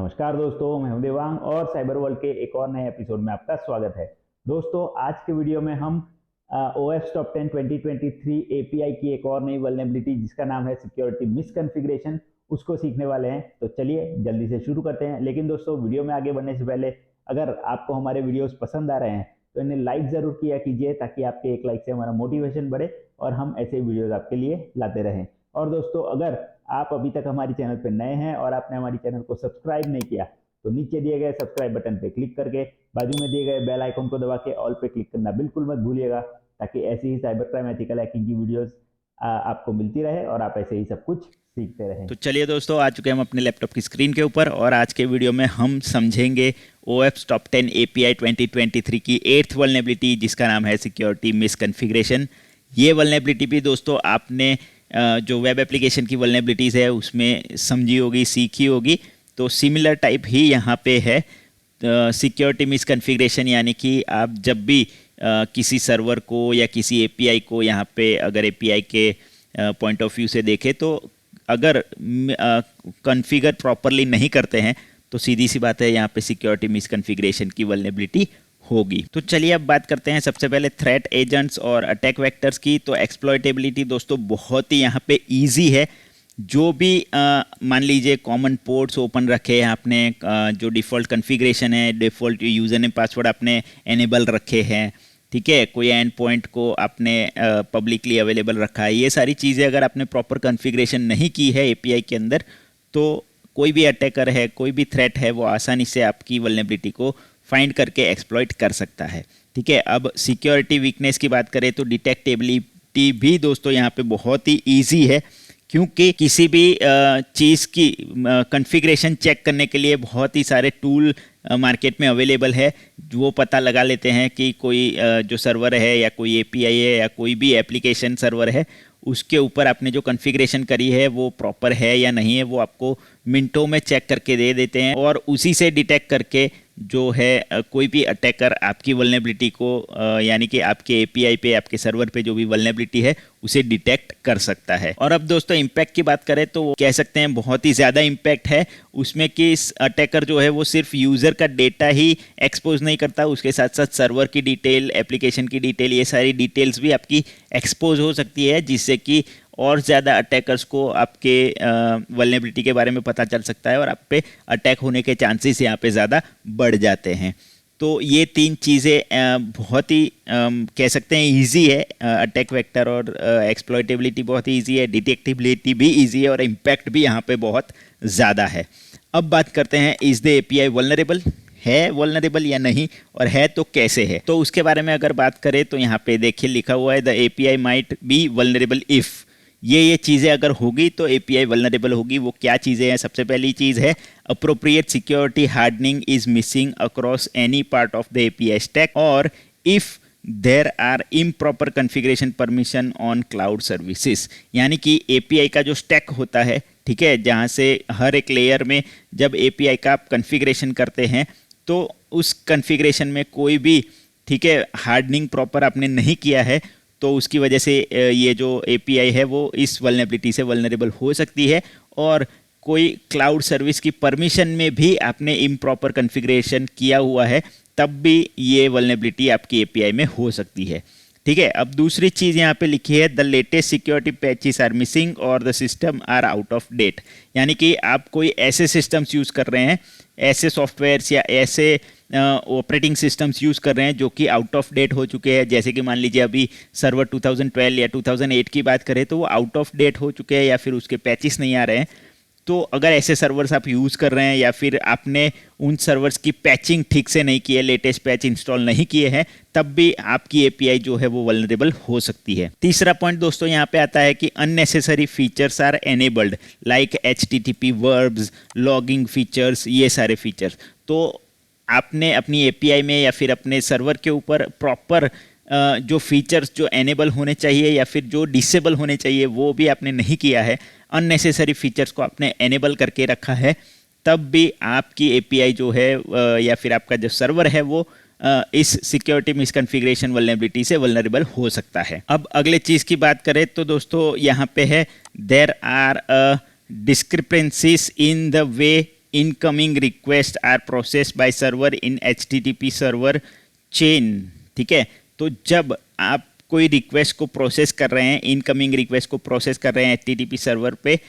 नमस्कार दोस्तों, मैं हूं देवांग और साइबर वर्ल्ड के एक और नए एपिसोड में आपका स्वागत है। दोस्तों, आज के वीडियो में हम OS टॉप 10 2023 API की एक और नई वल्नरेबिलिटी जिसका नाम है सिक्योरिटी मिसकॉन्फ़िगरेशन, उसको सीखने वाले हैं। तो चलिए जल्दी से शुरू करते हैं। लेकिन दोस्तों, वीडियो में आगे बढ़ने से पहले अगर आपको हमारे वीडियोस पसंद आ रहे हैं तो इन्हें लाइक ज़रूर किया कीजिए, ताकि आपके एक लाइक से हमारा मोटिवेशन बढ़े और हम ऐसे वीडियोज़ आपके लिए लाते रहें। और दोस्तों, अगर आप अभी तक हमारे चैनल पर नए हैं और आपने हमारे चैनल को सब्सक्राइब नहीं किया तो नीचे दिए गए सब्सक्राइब बटन पे क्लिक करके बाजू में दिए गए बेल आइकन को दबा के ऑल पे क्लिक करना बिल्कुल मत भूलिएगा, ताकि ऐसी ही साइबर क्राइम एथिकल हैकिंग की वीडियोस आपको मिलती रहे और आप ऐसे ही सब कुछ सीखते रहें। तो चलिए दोस्तों, आ चुके हम अपने लैपटॉप की स्क्रीन के ऊपर और आज के वीडियो में हम समझेंगे OS टॉप 10 API 2023 की 8th वल्नरेबिलिटी, जिसका नाम है सिक्योरिटी मिसकॉन्फ़िगरेशन। ये वल्नरेबिलिटी भी दोस्तों आपने जो वेब एप्लीकेशन की वल्नरेबिलिटीज़ है उसमें समझी होगी, सीखी होगी। तो सिमिलर टाइप ही यहाँ पे है सिक्योरिटी मिसकॉन्फ़िगरेशन, यानी कि आप जब भी किसी सर्वर को या किसी API को यहाँ पे अगर API के पॉइंट ऑफ व्यू से देखें तो अगर कॉन्फ़िगर प्रॉपरली नहीं करते हैं तो सीधी सी बात है यहाँ पे सिक्योरिटी मिसकॉन्फ़िगरेशन की वल्नरेबिलिटी होगी। तो चलिए अब बात करते हैं सबसे पहले थ्रेट एजेंट्स और अटैक वेक्टर्स की। तो एक्सप्लॉइटेबिलिटी दोस्तों बहुत ही यहाँ पे इजी है। जो भी मान लीजिए कॉमन पोर्ट्स ओपन रखे हैं आपने, जो डिफ़ॉल्ट कॉन्फ़िगरेशन है, डिफ़ॉल्ट यूज़र नेम पासवर्ड आपने एनेबल रखे हैं, ठीक है, कोई एंड पॉइंट को आपने पब्लिकली अवेलेबल रखा है, ये सारी चीज़ें अगर आपने प्रॉपर कॉन्फ़िगरेशन नहीं की है API के अंदर तो कोई भी अटैकर है, कोई भी थ्रेट है, वो आसानी से आपकी वल्नरेबिलिटी को फाइंड करके एक्सप्लॉइट कर सकता है। ठीक है, अब सिक्योरिटी वीकनेस की बात करें तो डिटेक्टेबिलिटी भी दोस्तों यहाँ पे बहुत ही ईजी है, क्योंकि किसी भी चीज़ की कॉन्फ़िगरेशन चेक करने के लिए बहुत ही सारे टूल मार्केट में अवेलेबल है। वो पता लगा लेते हैं कि कोई जो सर्वर है या कोई API है या कोई भी एप्लीकेशन सर्वर है, उसके ऊपर आपने जो कॉन्फ़िगरेशन करी है वो प्रॉपर है या नहीं है, वो आपको मिनटों में चेक करके दे देते हैं और उसी से डिटेक्ट करके जो है कोई भी अटैकर आपकी वल्नरेबिलिटी को यानी कि आपके API पे, आपके सर्वर पे जो भी वल्नरेबिलिटी है उसे डिटेक्ट कर सकता है। और अब दोस्तों इम्पैक्ट की बात करें तो कह सकते हैं बहुत ही ज़्यादा इम्पैक्ट है उसमें कि इस अटैकर जो है वो सिर्फ यूज़र का डेटा ही एक्सपोज नहीं करता, उसके साथ साथ सर्वर की डिटेल, एप्लीकेशन की डिटेल, ये सारी डिटेल्स भी आपकी एक्सपोज हो सकती है, जिससे कि और ज़्यादा अटैकर्स को आपके वल्नरेबिलिटी के बारे में पता चल सकता है और आप पे अटैक होने के चांसेस यहाँ पे ज़्यादा बढ़ जाते हैं। तो ये तीन चीज़ें बहुत ही कह सकते हैं इजी है। अटैक वेक्टर और एक्सप्लॉइटेबिलिटी बहुत ही इजी है, डिटेक्टिबिलिटी भी इजी है और इम्पैक्ट भी यहाँ पे बहुत ज़्यादा है। अब बात करते हैं, इज़ द API वल्नरेबल, है वल्नरेबल या नहीं, और है तो कैसे है। तो उसके बारे में अगर बात करें तो यहाँ पे देखिए लिखा हुआ है the API might be vulnerable if. ये चीज़ें अगर होगी तो API वल्नरेबल होगी। वो क्या चीज़ें हैं? सबसे पहली चीज़ है appropriate security hardening is missing across any part of the API stack, और if there are improper configuration permission on cloud services. यानी कि API का जो स्टैक होता है, ठीक है, जहाँ से हर एक लेयर में जब API का आप कॉन्फ़िगरेशन करते हैं तो उस कॉन्फ़िगरेशन में कोई भी, ठीक है, हार्डनिंग प्रॉपर आपने नहीं किया है तो उसकी वजह से ये जो API है वो इस वल्नरेबिलिटी से वल्नरेबल हो सकती है। और कोई क्लाउड सर्विस की परमिशन में भी आपने इम्प्रॉपर कॉन्फ़िगरेशन किया हुआ है तब भी ये वल्नरेबिलिटी आपकी API में हो सकती है। ठीक है, अब दूसरी चीज़ यहाँ पे लिखी है the latest security patches are missing और the system are out of date. यानी कि आप कोई ऐसे सिस्टम्स यूज़ कर रहे हैं, ऐसे सॉफ्टवेयर्स या ऐसे ऑपरेटिंग सिस्टम्स यूज़ कर रहे हैं जो कि आउट ऑफ डेट हो चुके हैं। जैसे कि मान लीजिए अभी सर्वर 2012 या 2008 की बात करें तो वो आउट ऑफ डेट हो चुके हैं या फिर उसके पैचेस नहीं आ रहे हैं। तो अगर ऐसे सर्वर्स आप यूज़ कर रहे हैं या फिर आपने उन सर्वर्स की पैचिंग ठीक से नहीं की है, लेटेस्ट पैच इंस्टॉल नहीं किए हैं, तब भी आपकी API जो है वो वल्नरेबल हो सकती है। तीसरा पॉइंट दोस्तों यहाँ पे आता है कि unnecessary features are enabled like HTTP verbs, logging features, ये सारे फीचर्स। तो आपने अपनी API में या फिर अपने सर्वर के ऊपर प्रॉपर जो फीचर्स जो एनेबल होने चाहिए या फिर जो डिसेबल होने चाहिए वो भी आपने नहीं किया है, अननेसेसरी फीचर्स को आपने एनेबल करके रखा है, तब भी आपकी API जो है या फिर आपका जो सर्वर है वो इस सिक्योरिटी मिसकॉन्फ़िगरेशन वल्नरेबिलिटी से वल्नरेबल हो सकता है। अब अगले चीज़ की बात करें तो दोस्तों यहाँ पे है there are discrepancies in the way incoming request are process by server in HTTP server chain. ठीक है, तो जब आप कोई रिक्वेस्ट को प्रोसेस कर रहे हैं, इनकमिंग रिक्वेस्ट को प्रोसेस कर रहे हैं HTTP सर्वर पे,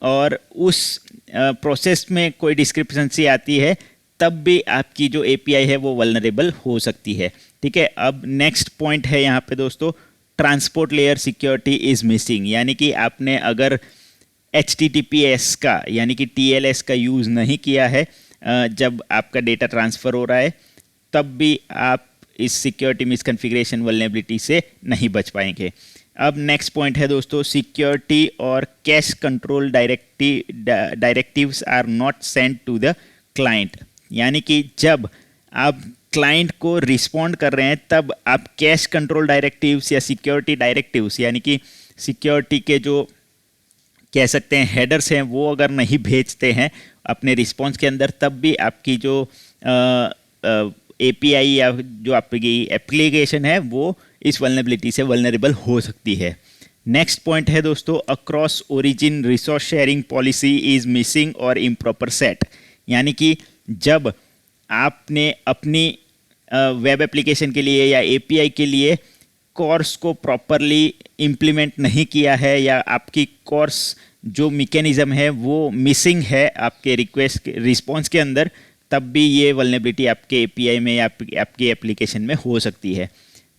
और उस प्रोसेस में कोई डिस्क्रिपेंसी आती है, तब भी आपकी जो API है वो वल्नरेबल हो सकती है। ठीक है, अब नेक्स्ट पॉइंट है यहाँ पे दोस्तों, transport layer security is missing. यानी कि आपने अगर HTTPS का यानी कि TLS का यूज़ नहीं किया है जब आपका डेटा ट्रांसफ़र हो रहा है, तब भी आप इस सिक्योरिटी मिसकॉन्फ़िगरेशन वल्नरेबिलिटी से नहीं बच पाएंगे। अब नेक्स्ट पॉइंट है दोस्तों, सिक्योरिटी और cache control directives are not sent to the client. यानी कि जब आप क्लाइंट को रिस्पॉन्ड कर रहे हैं, तब आप कैश कंट्रोल डायरेक्टिव्स या सिक्योरिटी डायरेक्टिव्स यानी कि सिक्योरिटी के जो कह सकते हैं हेडर्स हैं, वो अगर नहीं भेजते हैं अपने रिस्पॉन्स के अंदर, तब भी आपकी जो API या जो आपकी एप्लीकेशन है वो इस वल्नरेबिलिटी से वल्नरेबल हो सकती है। नेक्स्ट पॉइंट है दोस्तों, across origin resource sharing policy is missing और इम्प्रॉपर सेट। यानी कि जब आपने अपनी वेब एप्लीकेशन के लिए या API के लिए कोर्स को प्रॉपरली इम्प्लीमेंट नहीं किया है, या आपकी कोर्स जो मैकेनिज्म है वो मिसिंग है आपके रिक्वेस्ट रिस्पॉन्स के अंदर, तब भी ये वल्नरेबिलिटी आपके API में या आपकी एप्लीकेशन में हो सकती है।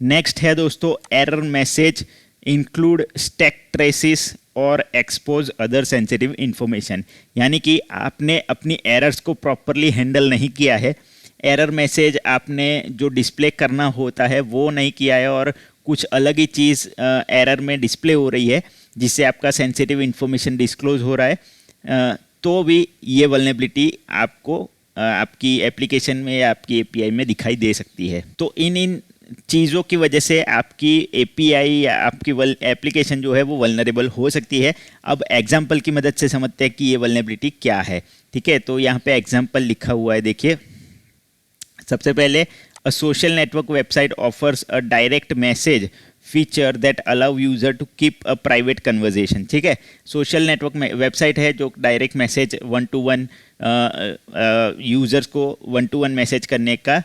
नेक्स्ट है दोस्तों, error message include stack traces और एक्सपोज अदर सेंसिटिव इंफॉर्मेशन। यानी कि आपने अपनी एरर्स को प्रॉपरली हैंडल नहीं किया है, एरर मैसेज आपने जो डिस्प्ले करना होता है वो नहीं किया है, और कुछ अलग ही चीज़ एरर में डिस्प्ले हो रही है जिससे आपका सेंसिटिव इन्फॉर्मेशन डिस्क्लोज हो रहा है, तो भी ये वल्नरेबिलिटी आपको आपकी एप्लीकेशन में या आपकी API में दिखाई दे सकती है। तो इन चीज़ों की वजह से आपकी API या आपकी एप्लीकेशन जो है वो वल्नरेबल हो सकती है। अब एग्जाम्पल की मदद से समझते हैं कि ये वल्नरेबिलिटी क्या है। ठीक है, तो यहाँ पे एग्जाम्पल लिखा हुआ है, देखिए। सबसे पहले, a social network website offers a direct message feature that allow user to keep a private conversation. ठीक है, सोशल नेटवर्क में वेबसाइट है जो डायरेक्ट मैसेज 1-to-1 यूज़र्स को 1-to-1 मैसेज करने का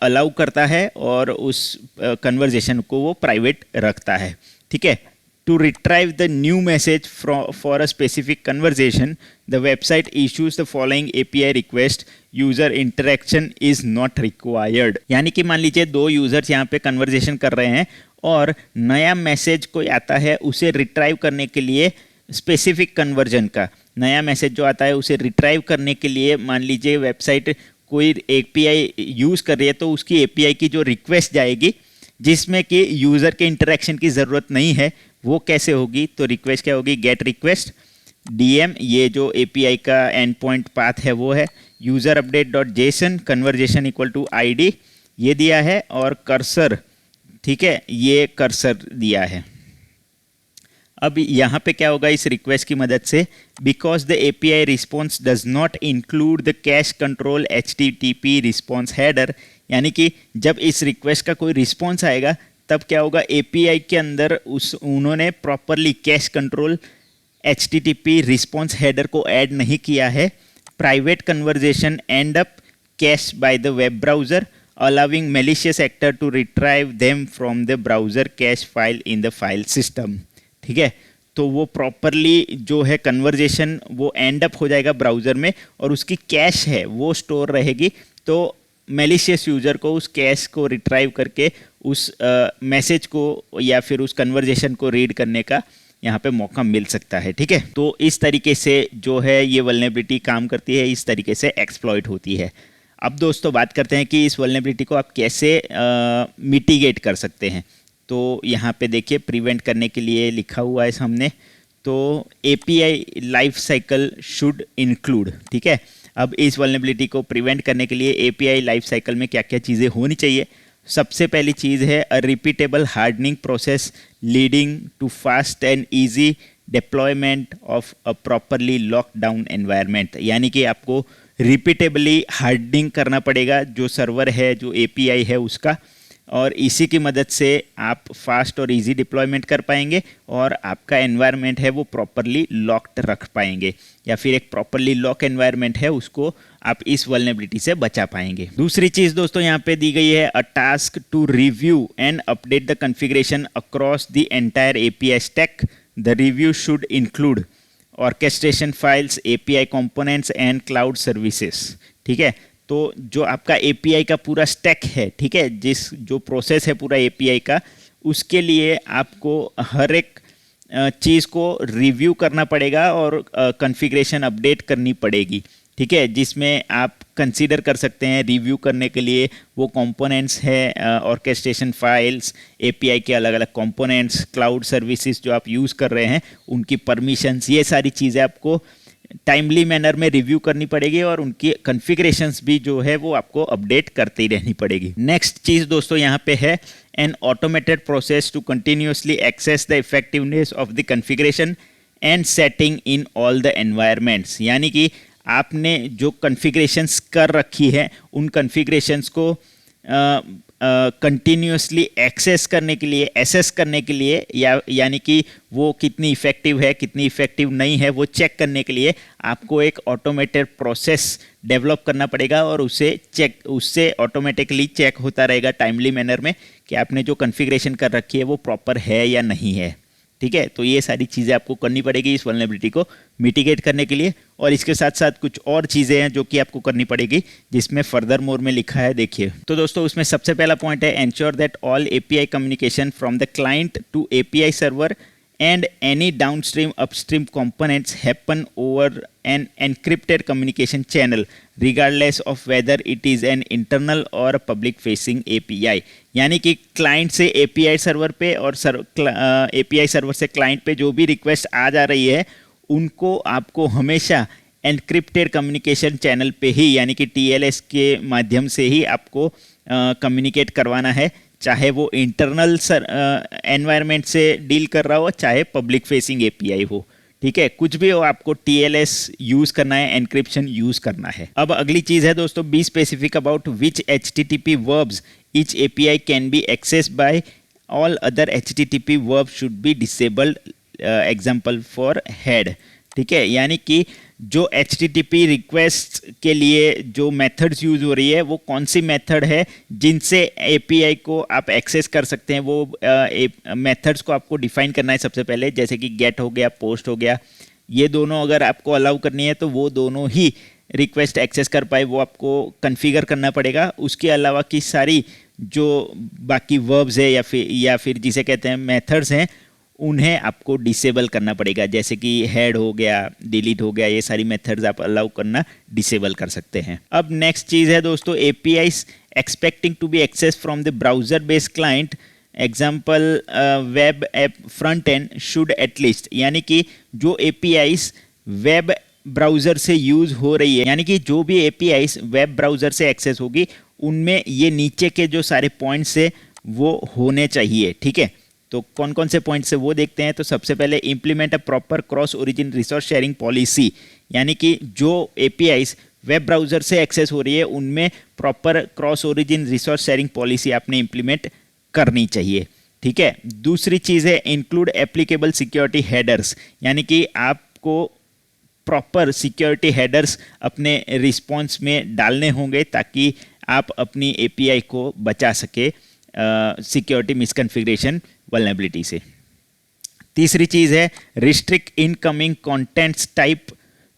अलाउ करता है, और उस कन्वर्जेशन को वो प्राइवेट रखता है। ठीक है, to retrieve the new message for a specific conversation the website issues the following API request, user interaction is not required. यानी कि मान लीजिए 2 यूज़र्स यहाँ पे कन्वर्जेशन कर रहे हैं और नया मैसेज कोई आता है, उसे रिट्राइव करने के लिए स्पेसिफिक कन्वर्जन का नया मैसेज जो आता है उसे रिट्राइव करने के लिए मान लीजिए वेबसाइट कोई API यूज़ कर रही है, तो उसकी API की जो रिक्वेस्ट जाएगी जिसमें कि यूज़र के इंटरेक्शन की ज़रूरत नहीं है, वो कैसे होगी? तो रिक्वेस्ट क्या होगी? गेट रिक्वेस्ट DM, ये जो API का एंड पॉइंट पाथ है वो है, user update dot JSON conversation equal to ID ये दिया है, और कर्सर, ठीक है, ये कर्सर दिया है। अब यहाँ पे क्या होगा इस रिक्वेस्ट की मदद से, because the API response does not include the cash control HTTP response header. यानी कि जब इस रिक्वेस्ट का कोई रिस्पॉन्स आएगा तब क्या होगा, API के अंदर उन्होंने properly cash control HTTP response header को ऐड नहीं किया है। Private conversation and up cash by the web browser allowing malicious actor to retrieve them from the browser cache file in the file system। ठीक है, तो वो properly जो है कन्वर्जेशन वो एंड अप हो जाएगा ब्राउज़र में, और उसकी कैश है वो स्टोर रहेगी, तो मेलिशियस यूज़र को उस कैश को रिट्राइव करके उस मैसेज को या फिर उस कन्वर्जेशन को रीड करने का यहाँ पे मौका मिल सकता है। ठीक है, तो इस तरीके से जो है ये वल्नरेबिलिटी काम करती है, इस तरीके से एक्सप्लॉइट होती है। अब दोस्तों बात करते हैं कि इस वल्नरेबिलिटी को आप कैसे मिटिगेट कर सकते हैं। तो यहाँ पे देखिए प्रिवेंट करने के लिए लिखा हुआ है सामने, तो API life cycle should include. ठीक है, अब इस वल्नरेबिलिटी को प्रिवेंट करने के लिए API लाइफ साइकिल में क्या क्या चीज़ें होनी चाहिए। सबसे पहली चीज़ है a repeatable hardening process leading to fast and easy deployment of a properly lockdown environment. यानी कि आपको रिपीटेबली हार्डनिंग करना पड़ेगा जो सर्वर है, जो API है उसका, और इसी की मदद से आप फास्ट और इजी डिप्लॉयमेंट कर पाएंगे और आपका एनवायरनमेंट है वो प्रॉपरली लॉक्ड रख पाएंगे, या फिर एक प्रॉपरली लॉक एनवायरनमेंट है उसको आप इस वल्नरेबिलिटी से बचा पाएंगे। दूसरी चीज़ दोस्तों यहाँ पे दी गई है, a task to review and update the configuration across the entire API stack. The review should include orchestration files, API components and cloud services. ठीक है, तो जो आपका एपीआई का पूरा स्टैक है, ठीक है, जो प्रोसेस है पूरा एपीआई का, उसके लिए आपको हर एक चीज़ को रिव्यू करना पड़ेगा और कॉन्फ़िगरेशन अपडेट करनी पड़ेगी। ठीक है, जिसमें आप कंसीडर कर सकते हैं रिव्यू करने के लिए वो कंपोनेंट्स है, ऑर्केस्ट्रेशन फाइल्स, एपीआई के अलग अलग कंपोनेंट्स, क्लाउड सर्विसेज जो आप यूज़ कर रहे हैं उनकी परमिशंस, ये सारी चीज़ें आपको टाइमली मैनर में रिव्यू करनी पड़ेगी और उनकी कॉन्फ़िगरेशंस भी जो है वो आपको अपडेट करते ही रहनी पड़ेगी। नेक्स्ट चीज़ दोस्तों यहाँ पे है, an automated process to continuously access the effectiveness of the configuration and setting in all the environments. यानी कि आपने जो कॉन्फ़िगरेशंस कर रखी है उन कॉन्फ़िगरेशंस को कंटिन्यूसली एक्सेस करने के लिए, एसेस करने के लिए, यानी कि वो कितनी इफ़ेक्टिव है कितनी इफ़ेक्टिव नहीं है वो चेक करने के लिए आपको एक ऑटोमेटेड प्रोसेस डेवलप करना पड़ेगा और उससे ऑटोमेटिकली चेक होता रहेगा टाइमली मैनर में कि आपने जो कॉन्फ़िगरेशन कर रखी है वो प्रॉपर है या नहीं है। ठीक है, तो ये सारी चीज़ें आपको करनी पड़ेगी इस वल्नरेबिलिटी को मिटिगेट करने के लिए। और इसके साथ साथ कुछ और चीज़ें हैं जो कि आपको करनी पड़ेगी, जिसमें फर्दर मोर में लिखा है, देखिए। तो दोस्तों उसमें सबसे पहला पॉइंट है, ensure that all API communication from the client to API server and any downstream upstream components happen over an encrypted communication channel regardless of whether it is an internal or a public facing API। यानी कि client से API server पे और API server से client पे जो भी request आ जा रही है उनको आपको हमेशा एनक्रिप्टेड कम्युनिकेशन चैनल पे ही, यानी कि टीएलएस के माध्यम से ही आपको कम्युनिकेट करवाना है, चाहे वो इंटरनल एनवायरनमेंट से डील कर रहा हो चाहे पब्लिक फेसिंग एपीआई हो। ठीक है, कुछ भी हो आपको टीएलएस यूज़ करना है, एनक्रिप्शन यूज़ करना है। अब अगली चीज़ है दोस्तों, be specific about which HTTP verbs each API can be access by all other HTTP verb should be disabled, example for head. ठीक है, यानी कि जो एचटीटीपी रिक्वेस्ट के लिए जो मेथड्स यूज़ हो रही है वो कौन सी मेथड है जिनसे एपीआई को आप एक्सेस कर सकते हैं, वो मेथड्स को आपको डिफाइन करना है सबसे पहले, जैसे कि गेट हो गया, पोस्ट हो गया। ये दोनों अगर आपको अलाउ करनी है तो वो दोनों ही रिक्वेस्ट एक्सेस कर पाए वो आपको कन्फिगर करना पड़ेगा। उसके अलावा की सारी जो बाकी वर्ब्स है या फिर जिसे कहते हैं मेथड्स हैं उन्हें आपको डिसेबल करना पड़ेगा, जैसे कि हेड हो गया, डिलीट हो गया, ये सारी मेथड्स आप अलाउ करना डिसेबल कर सकते हैं। अब नेक्स्ट चीज़ है दोस्तों, APIs expecting to be access from the browser based client, example web app front end should at least, यानी कि जो एपीआईज वेब ब्राउज़र से यूज़ हो रही है, यानी कि जो भी एपीआईज वेब ब्राउज़र से एक्सेस होगी उनमें ये नीचे के जो सारे पॉइंट्स है वो होने चाहिए। ठीक है, तो कौन कौन से पॉइंट्स है वो देखते हैं। तो सबसे पहले implement a proper cross origin resource sharing policy, यानी कि जो एपीआईज वेब ब्राउज़र से एक्सेस हो रही है उनमें proper cross origin resource sharing policy आपने इम्प्लीमेंट करनी चाहिए। ठीक है, दूसरी चीज़ है इंक्लूड एप्लीकेबल सिक्योरिटी हेडर्स, यानी कि आपको प्रॉपर सिक्योरिटी हेडर्स अपने रिस्पॉन्स में डालने होंगे ताकि आप अपनी एपीआई को बचा सके सिक्योरिटी मिसकॉन्फ़िगरेशन वल्नरेबिलिटी से। तीसरी चीज़ है रिस्ट्रिक्ट इनकमिंग कंटेंट्स टाइप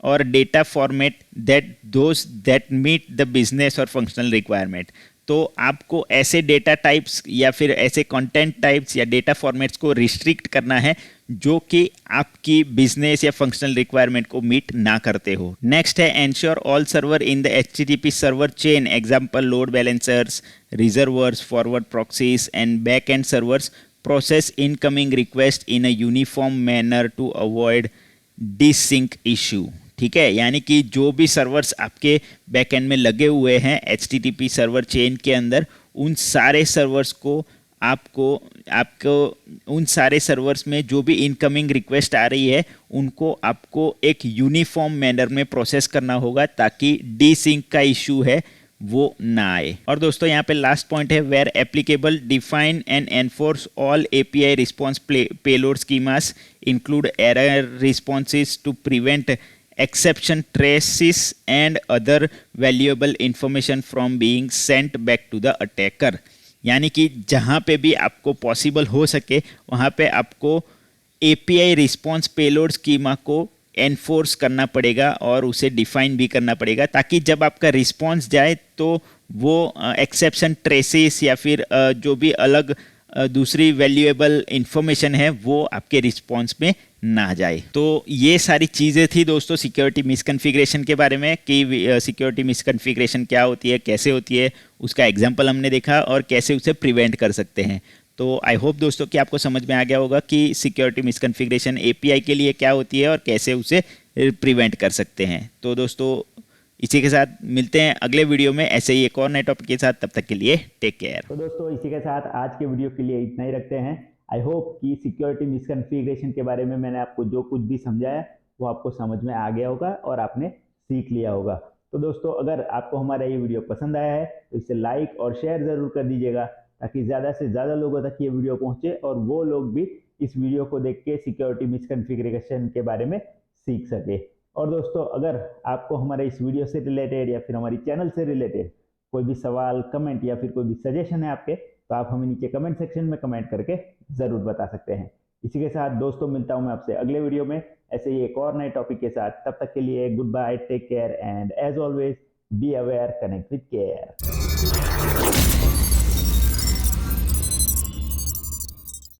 और data format that meet the business और फंक्शनल रिक्वायरमेंट। तो आपको ऐसे डेटा टाइप्स या फिर ऐसे कंटेंट टाइप्स या डेटा फॉर्मेट्स को रिस्ट्रिक्ट करना है जो कि आपकी बिजनेस या फंक्शनल रिक्वायरमेंट को मीट ना करते हो। नेक्स्ट है ensure all server in the HTTP server chain, example load balancers, reverse, forward proxies and back end servers process incoming request in a uniform manner to avoid desync issue. ठीक है, यानी कि जो भी सर्वर्स आपके backend में लगे हुए हैं एचटीटीपी सर्वर चेन के अंदर, उन सारे सर्वर्स को आपको उन सारे सर्वर्स में जो भी इनकमिंग रिक्वेस्ट आ रही है उनको आपको एक यूनिफॉर्म मैनर में प्रोसेस करना होगा ताकि डिसिंक का इशू है वो ना आए। और दोस्तों यहाँ पे लास्ट पॉइंट है, where applicable define and enforce all API response payload schemas include error responses to prevent exception traces and other valuable information from being sent back to the attacker। यानी कि जहाँ पे भी आपको पॉसिबल हो सके वहाँ पे आपको API रिस्पॉन्स पेलोड स्कीमा को एनफोर्स करना पड़ेगा और उसे डिफाइन भी करना पड़ेगा, ताकि जब आपका रिस्पॉन्स जाए तो वो एक्सेप्शन ट्रेसेस या फिर जो भी अलग दूसरी वैल्यूएबल इंफॉर्मेशन है वो आपके रिस्पॉन्स में ना जाए। तो ये सारी चीज़ें थी दोस्तों सिक्योरिटी मिसकॉन्फ़िगरेशन के बारे में कि सिक्योरिटी मिसकॉन्फ़िगरेशन क्या होती है, कैसे होती है, उसका एग्जांपल हमने देखा और कैसे उसे प्रिवेंट कर सकते हैं। तो आई होप दोस्तों कि आपको समझ में आ गया होगा कि सिक्योरिटी मिसकॉन्फ़िगरेशन API के लिए क्या होती है और कैसे उसे प्रिवेंट कर सकते हैं। तो दोस्तों इसी के साथ मिलते हैं अगले वीडियो में ऐसे ही एक और नए टॉपिक के साथ। तब तक के लिए टेक केयर। तो दोस्तों इसी के साथ आज के वीडियो के लिए इतना ही रखते हैं। आई होप कि सिक्योरिटी मिसकॉन्फ़िगरेशन के बारे में मैंने आपको जो कुछ भी समझाया वो आपको समझ में आ गया होगा और आपने सीख लिया होगा। तो दोस्तों अगर आपको हमारा ये वीडियो पसंद आया है तो इसे लाइक और शेयर ज़रूर कर दीजिएगा, ताकि ज़्यादा से ज़्यादा लोगों तक ये वीडियो पहुँचे और वो लोग भी इस वीडियो को देख के सिक्योरिटी मिसकॉन्फ़िगरेशन के बारे में सीख सके। और दोस्तों अगर आपको हमारे इस वीडियो से रिलेटेड या फिर हमारी चैनल से रिलेटेड कोई भी सवाल, कमेंट या फिर कोई भी सजेशन है आपके, तो आप हमें नीचे कमेंट सेक्शन में कमेंट करके ज़रूर बता सकते हैं। इसी के साथ दोस्तों मिलता हूं मैं आपसे अगले वीडियो में ऐसे ही एक और नए टॉपिक के साथ। तब तक के लिए goodbye, take care and as always be aware, connect with care.